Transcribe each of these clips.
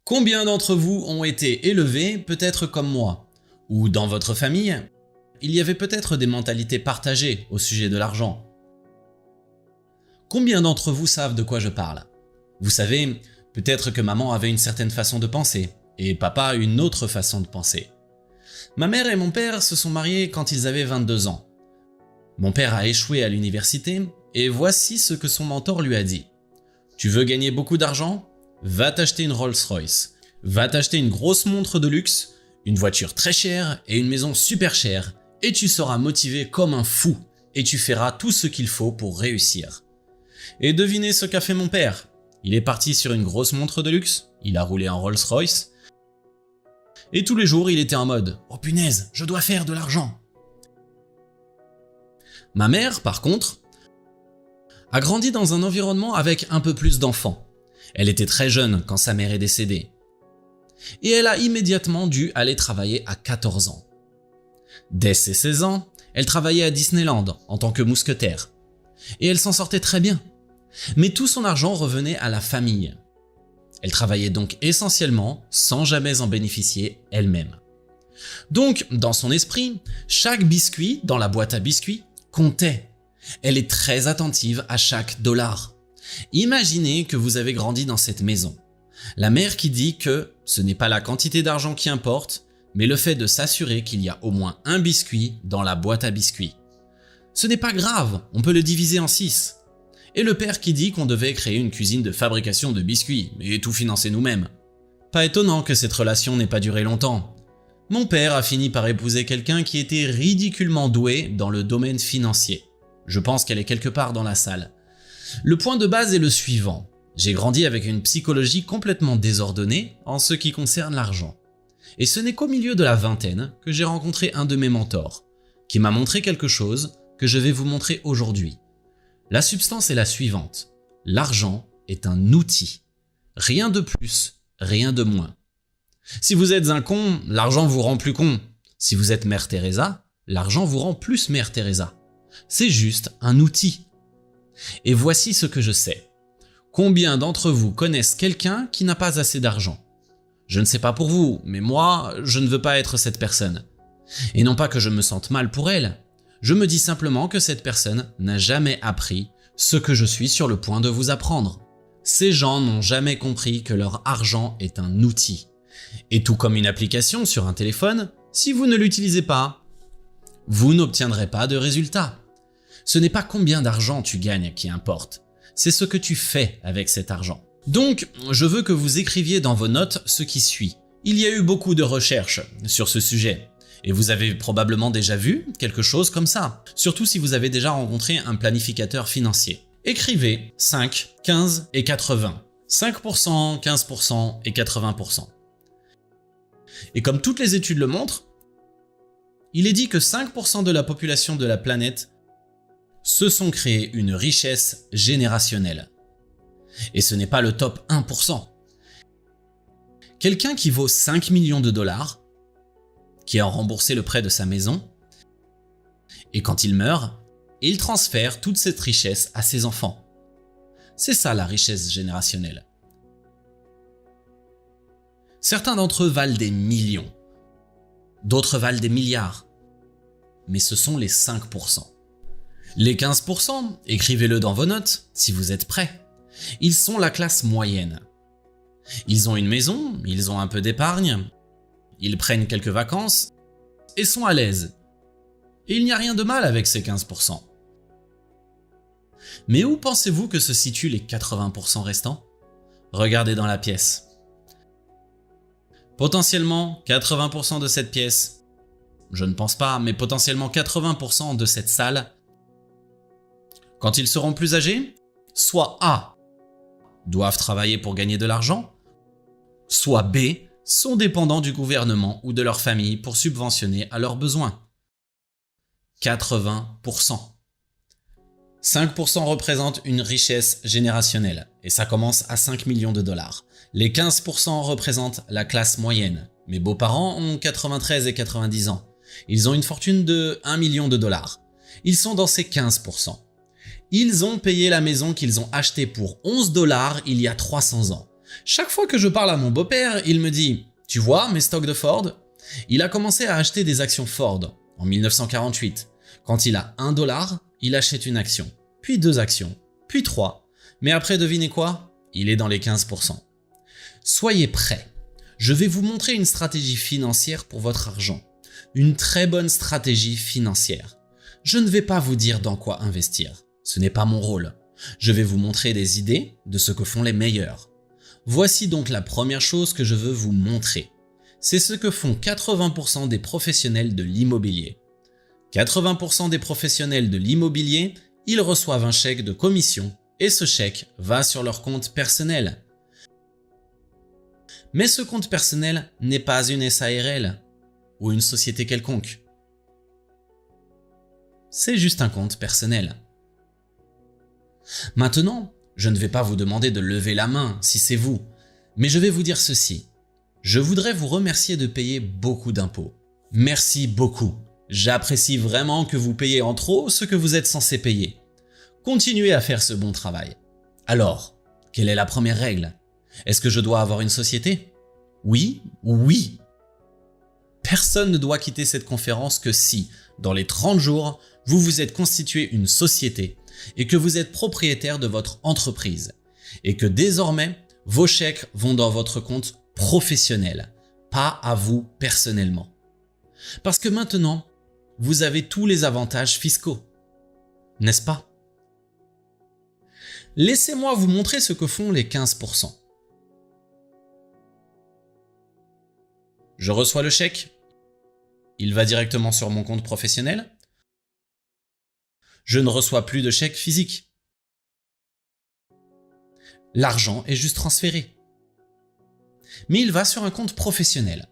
Combien d'entre vous ont été élevés peut-être comme moi? Ou dans votre famille, il y avait peut-être des mentalités partagées au sujet de l'argent. Combien d'entre vous savent de quoi je parle? Vous savez, peut-être que maman avait une certaine façon de penser, et papa une autre façon de penser. Ma mère et mon père se sont mariés quand ils avaient 22 ans. Mon père a échoué à l'université, et voici ce que son mentor lui a dit. Tu veux gagner beaucoup d'argent? Va t'acheter une Rolls-Royce. Va t'acheter une grosse montre de luxe, une voiture très chère et une maison super chère, et tu seras motivé comme un fou, et tu feras tout ce qu'il faut pour réussir. Et devinez ce qu'a fait mon père. Il est parti sur une grosse montre de luxe, il a roulé en Rolls-Royce, et tous les jours il était en mode « Oh punaise, je dois faire de l'argent !» Ma mère, par contre, a grandi dans un environnement avec un peu plus d'enfants. Elle était très jeune quand sa mère est décédée. Et elle a immédiatement dû aller travailler à 14 ans. Dès ses 16 ans, elle travaillait à Disneyland en tant que mousquetaire. Et elle s'en sortait très bien. Mais tout son argent revenait à la famille. Elle travaillait donc essentiellement sans jamais en bénéficier elle-même. Donc, dans son esprit, chaque biscuit dans la boîte à biscuits comptait. Elle est très attentive à chaque dollar. Imaginez que vous avez grandi dans cette maison. La mère qui dit que ce n'est pas la quantité d'argent qui importe, mais le fait de s'assurer qu'il y a au moins un biscuit dans la boîte à biscuits. Ce n'est pas grave, on peut le diviser en 6. Et le père qui dit qu'on devait créer une cuisine de fabrication de biscuits et tout financer nous-mêmes. Pas étonnant que cette relation n'ait pas duré longtemps. Mon père a fini par épouser quelqu'un qui était ridiculement doué dans le domaine financier. Je pense qu'elle est quelque part dans la salle. Le point de base est le suivant. J'ai grandi avec une psychologie complètement désordonnée en ce qui concerne l'argent. Et ce n'est qu'au milieu de la vingtaine que j'ai rencontré un de mes mentors, qui m'a montré quelque chose que je vais vous montrer aujourd'hui. La substance est la suivante. L'argent est un outil. Rien de plus, rien de moins. Si vous êtes un con, l'argent vous rend plus con. Si vous êtes Mère Teresa, l'argent vous rend plus Mère Teresa. C'est juste un outil. Et voici ce que je sais. Combien d'entre vous connaissent quelqu'un qui n'a pas assez d'argent? Je ne sais pas pour vous, mais moi, je ne veux pas être cette personne. Et non pas que je me sente mal pour elle. Je me dis simplement que cette personne n'a jamais appris ce que je suis sur le point de vous apprendre. Ces gens n'ont jamais compris que leur argent est un outil. Et tout comme une application sur un téléphone, si vous ne l'utilisez pas, vous n'obtiendrez pas de résultat. Ce n'est pas combien d'argent tu gagnes qui importe, c'est ce que tu fais avec cet argent. Donc, je veux que vous écriviez dans vos notes ce qui suit. Il y a eu beaucoup de recherches sur ce sujet. Et vous avez probablement déjà vu quelque chose comme ça, surtout si vous avez déjà rencontré un planificateur financier. Écrivez 5, 15 et 80. 5%, 15% et 80%. Et comme toutes les études le montrent, il est dit que 5% de la population de la planète se sont créés une richesse générationnelle. Et ce n'est pas le top 1%. Quelqu'un qui vaut 5 millions de dollars, qui a remboursé le prêt de sa maison, et quand il meurt, il transfère toute cette richesse à ses enfants. C'est ça la richesse générationnelle. Certains d'entre eux valent des millions, d'autres valent des milliards, mais ce sont les 5%. Les 15%, écrivez-le dans vos notes si vous êtes prêts. Ils sont la classe moyenne. Ils ont une maison, ils ont un peu d'épargne, ils prennent quelques vacances et sont à l'aise. Et il n'y a rien de mal avec ces 15%. Mais où pensez-vous que se situent les 80% restants? Regardez dans la pièce. Potentiellement 80% de cette pièce, je ne pense pas, mais potentiellement 80% de cette salle, quand ils seront plus âgés, soit A, doivent travailler pour gagner de l'argent, soit B, sont dépendants du gouvernement ou de leur famille pour subventionner à leurs besoins. 80%. 5% représentent une richesse générationnelle, et ça commence à 5 millions de dollars. Les 15% représentent la classe moyenne. Mes beaux-parents ont 93 et 90 ans. Ils ont une fortune de 1 million de dollars. Ils sont dans ces 15%. Ils ont payé la maison qu'ils ont achetée pour 11 $ il y a 300 ans. Chaque fois que je parle à mon beau-père, il me dit « Tu vois mes stocks de Ford ?» Il a commencé à acheter des actions Ford en 1948. Quand il a $1, il achète une action, puis 2 actions, puis 3. Mais après, devinez quoi? Il est dans les 15%. Soyez prêts. Je vais vous montrer une stratégie financière pour votre argent. Une très bonne stratégie financière. Je ne vais pas vous dire dans quoi investir. Ce n'est pas mon rôle. Je vais vous montrer des idées de ce que font les meilleurs. Voici donc la première chose que je veux vous montrer. C'est ce que font 80% des professionnels de l'immobilier. 80% des professionnels de l'immobilier, ils reçoivent un chèque de commission et ce chèque va sur leur compte personnel. Mais ce compte personnel n'est pas une SARL ou une société quelconque. C'est juste un compte personnel. Maintenant, je ne vais pas vous demander de lever la main si c'est vous, mais je vais vous dire ceci. Je voudrais vous remercier de payer beaucoup d'impôts. Merci beaucoup. J'apprécie vraiment que vous payez en trop ce que vous êtes censé payer. Continuez à faire ce bon travail. Alors, quelle est la première règle? Est-ce que je dois avoir une société? Oui ou oui? Personne ne doit quitter cette conférence que si, dans les 30 jours, vous vous êtes constitué une société et que vous êtes propriétaire de votre entreprise et que désormais, vos chèques vont dans votre compte professionnel, pas à vous personnellement. Parce que maintenant, vous avez tous les avantages fiscaux, n'est-ce pas? Laissez-moi vous montrer ce que font les 15%. Je reçois le chèque, il va directement sur mon compte professionnel. Je ne reçois plus de chèque physique. L'argent est juste transféré. Mais il va sur un compte professionnel.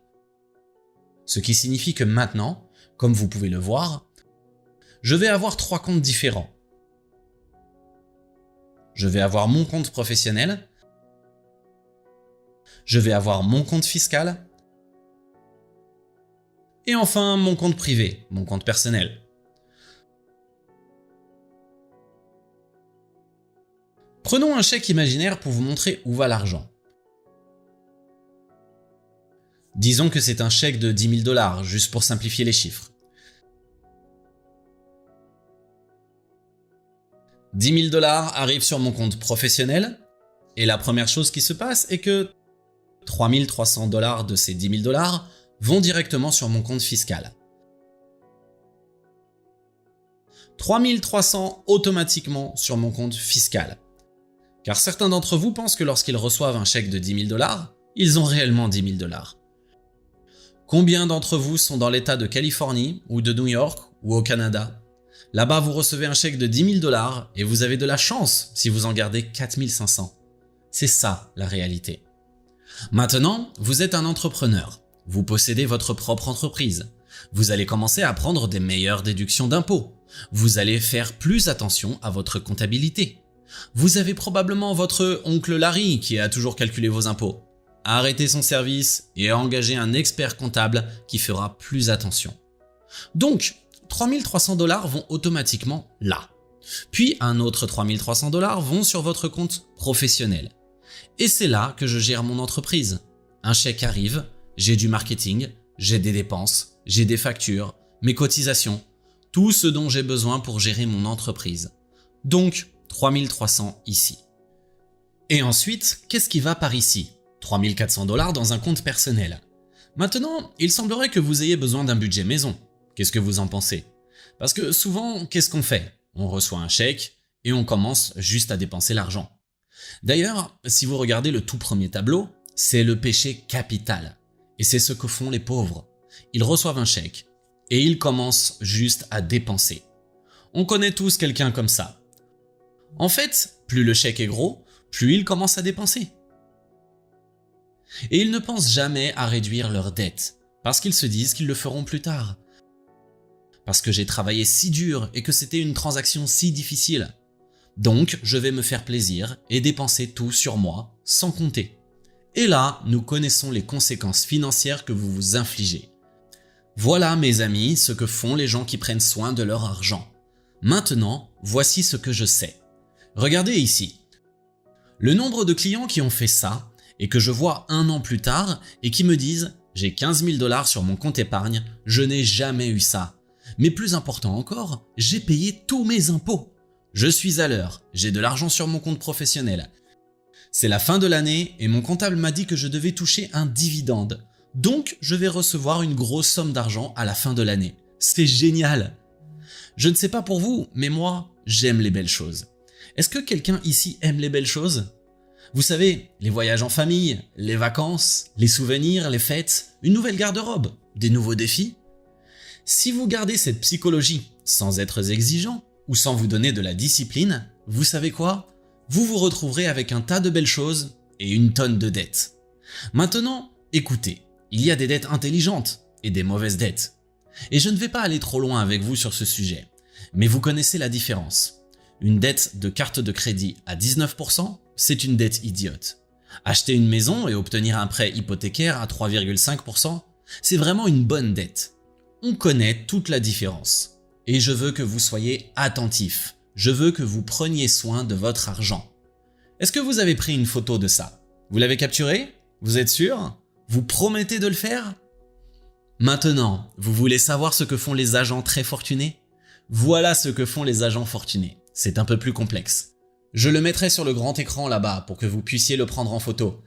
Ce qui signifie que maintenant, comme vous pouvez le voir, je vais avoir 3 comptes différents. Je vais avoir mon compte professionnel, je vais avoir mon compte fiscal, et enfin mon compte privé, mon compte personnel. Prenons un chèque imaginaire pour vous montrer où va l'argent. Disons que c'est un chèque de 10 000 $, juste pour simplifier les chiffres. 10 000 $ arrivent sur mon compte professionnel et la première chose qui se passe est que 3 300 $ de ces 10 000 $ vont directement sur mon compte fiscal. 3 300 automatiquement sur mon compte fiscal. Car certains d'entre vous pensent que lorsqu'ils reçoivent un chèque de 10 000 $, ils ont réellement 10 000 $. Combien d'entre vous sont dans l'état de Californie ou de New York ou au Canada? Là-bas, vous recevez un chèque de 10 000 $ et vous avez de la chance si vous en gardez 4 500. C'est ça la réalité. Maintenant, vous êtes un entrepreneur. Vous possédez votre propre entreprise. Vous allez commencer à prendre des meilleures déductions d'impôts. Vous allez faire plus attention à votre comptabilité. Vous avez probablement votre oncle Larry qui a toujours calculé vos impôts. Arrêtez son service et engagez un expert comptable qui fera plus attention. Donc, 3 300 $ vont automatiquement là. Puis un autre 3 300 $ vont sur votre compte professionnel. Et c'est là que je gère mon entreprise. Un chèque arrive, j'ai du marketing, j'ai des dépenses, j'ai des factures, mes cotisations, tout ce dont j'ai besoin pour gérer mon entreprise. Donc, 3 300 ici. Et ensuite, qu'est-ce qui va par ici? 3 400 $ dans un compte personnel. Maintenant, il semblerait que vous ayez besoin d'un budget maison. Qu'est-ce que vous en pensez? Parce que souvent, qu'est-ce qu'on fait? On reçoit un chèque et on commence juste à dépenser l'argent. D'ailleurs, si vous regardez le tout premier tableau, c'est le péché capital. Et c'est ce que font les pauvres. Ils reçoivent un chèque et ils commencent juste à dépenser. On connaît tous quelqu'un comme ça. En fait, plus le chèque est gros, plus ils commencent à dépenser. Et ils ne pensent jamais à réduire leurs dettes, parce qu'ils se disent qu'ils le feront plus tard. Parce que j'ai travaillé si dur et que c'était une transaction si difficile. Donc, je vais me faire plaisir et dépenser tout sur moi, sans compter. Et là, nous connaissons les conséquences financières que vous vous infligez. Voilà, mes amis, ce que font les gens qui prennent soin de leur argent. Maintenant, voici ce que je sais. Regardez ici. Le nombre de clients qui ont fait ça et que je vois 1 an plus tard et qui me disent « J'ai 15 000 $ sur mon compte épargne, je n'ai jamais eu ça. Mais plus important encore, j'ai payé tous mes impôts. Je suis à l'heure, j'ai de l'argent sur mon compte professionnel. C'est la fin de l'année et mon comptable m'a dit que je devais toucher un dividende. Donc, je vais recevoir une grosse somme d'argent à la fin de l'année. C'est génial! Je ne sais pas pour vous, mais moi, j'aime les belles choses. Est-ce que quelqu'un ici aime les belles choses? Vous savez, les voyages en famille, les vacances, les souvenirs, les fêtes, une nouvelle garde-robe, des nouveaux défis? Si vous gardez cette psychologie sans être exigeant ou sans vous donner de la discipline, vous savez quoi? Vous vous retrouverez avec un tas de belles choses et une tonne de dettes. Maintenant, écoutez, il y a des dettes intelligentes et des mauvaises dettes. Et je ne vais pas aller trop loin avec vous sur ce sujet, mais vous connaissez la différence. Une dette de carte de crédit à 19%, c'est une dette idiote. Acheter une maison et obtenir un prêt hypothécaire à 3,5%, c'est vraiment une bonne dette. On connaît toute la différence. Et je veux que vous soyez attentifs. Je veux que vous preniez soin de votre argent. Est-ce que vous avez pris une photo de ça? Vous l'avez capturé? Vous êtes sûr? Vous promettez de le faire? Maintenant, vous voulez savoir ce que font les agents très fortunés? Voilà ce que font les agents fortunés. C'est un peu plus complexe. Je le mettrai sur le grand écran là-bas pour que vous puissiez le prendre en photo.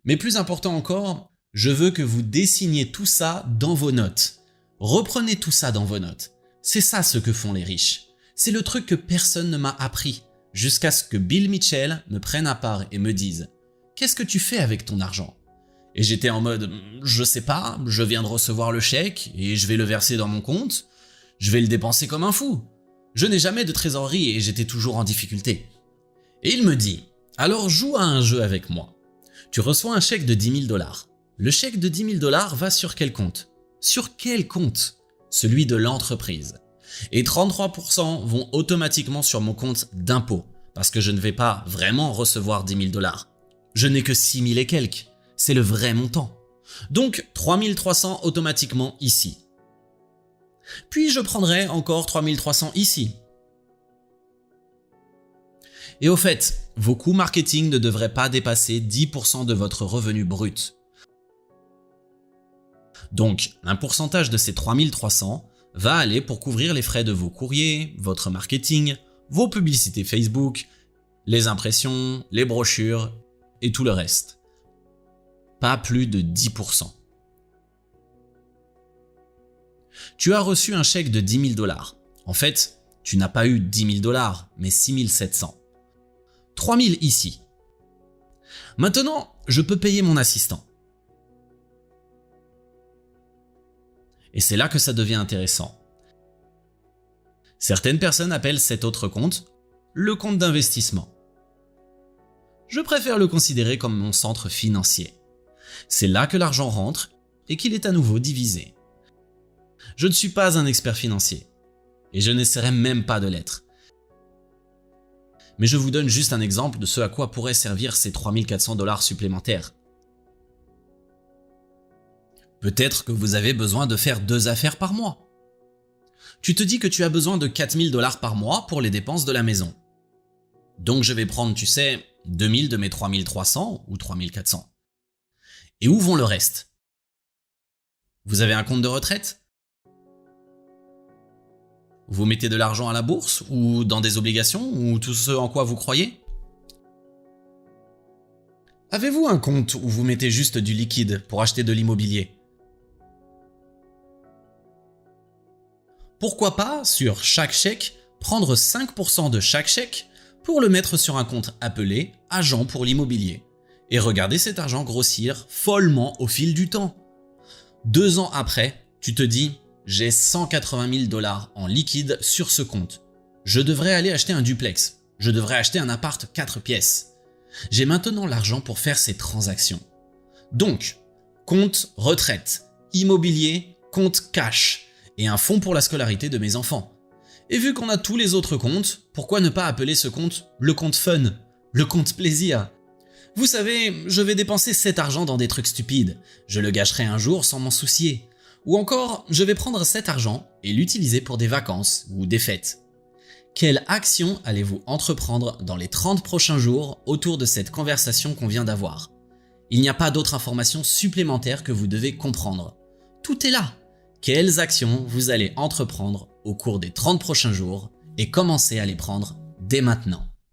Mais plus important encore, je veux que vous dessiniez tout ça dans vos notes. Reprenez tout ça dans vos notes. C'est ça ce que font les riches. C'est le truc que personne ne m'a appris, jusqu'à ce que Bill Mitchell me prenne à part et me dise « Qu'est-ce que tu fais avec ton argent ?» Et j'étais en mode « Je sais pas, je viens de recevoir le chèque et je vais le verser dans mon compte. Je vais le dépenser comme un fou. Je n'ai jamais de trésorerie et j'étais toujours en difficulté. » Et il me dit « Alors joue à un jeu avec moi. Tu reçois un chèque de 10 000 $. Le chèque de 10 000 $ va sur quel compte? Sur quel compte? Celui de l'entreprise. Et 33% vont automatiquement sur mon compte d'impôt, parce que je ne vais pas vraiment recevoir 10 000 $. Je n'ai que 6 000 et quelques, c'est le vrai montant. Donc 3 300 automatiquement ici. Puis je prendrai encore 3 300 ici. Et au fait, vos coûts marketing ne devraient pas dépasser 10% de votre revenu brut. Donc, un pourcentage de ces 3 300 va aller pour couvrir les frais de vos courriers, votre marketing, vos publicités Facebook, les impressions, les brochures et tout le reste. Pas plus de 10%. Tu as reçu un chèque de 10 000 $. En fait, tu n'as pas eu 10 000 $, mais 6 700. 3 000 ici. Maintenant, je peux payer mon assistant. Et c'est là que ça devient intéressant. Certaines personnes appellent cet autre compte le compte d'investissement. Je préfère le considérer comme mon centre financier. C'est là que l'argent rentre et qu'il est à nouveau divisé. Je ne suis pas un expert financier et je n'essaierai même pas de l'être. Mais je vous donne juste un exemple de ce à quoi pourraient servir ces 3 400 $ supplémentaires. Peut-être que vous avez besoin de faire 2 affaires par mois. Tu te dis que tu as besoin de 4 000 $ par mois pour les dépenses de la maison. Donc je vais prendre, tu sais, 2 000 de mes 3 300 ou 3 400. Et où vont le reste? Vous avez un compte de retraite? Vous mettez de l'argent à la bourse ou dans des obligations ou tout ce en quoi vous croyez? Avez-vous un compte où vous mettez juste du liquide pour acheter de l'immobilier? Pourquoi pas, sur chaque chèque, prendre 5% de chaque chèque pour le mettre sur un compte appelé « Agent pour l'immobilier » et regarder cet argent grossir follement au fil du temps. 2 ans après, tu te dis « J'ai 180 000 $ en liquide sur ce compte. Je devrais aller acheter un duplex. Je devrais acheter un appart 4 pièces. J'ai maintenant l'argent pour faire ces transactions. » Donc, compte retraite, immobilier, compte cash et un fonds pour la scolarité de mes enfants. Et vu qu'on a tous les autres comptes, pourquoi ne pas appeler ce compte le compte fun, le compte plaisir? Vous savez, je vais dépenser cet argent dans des trucs stupides, je le gâcherai un jour sans m'en soucier. Ou encore, je vais prendre cet argent et l'utiliser pour des vacances ou des fêtes. Quelle action allez-vous entreprendre dans les 30 prochains jours autour de cette conversation qu'on vient d'avoir? Il n'y a pas d'autres informations supplémentaires que vous devez comprendre. Tout est là. Quelles actions vous allez entreprendre au cours des 30 prochains jours et commencer à les prendre dès maintenant.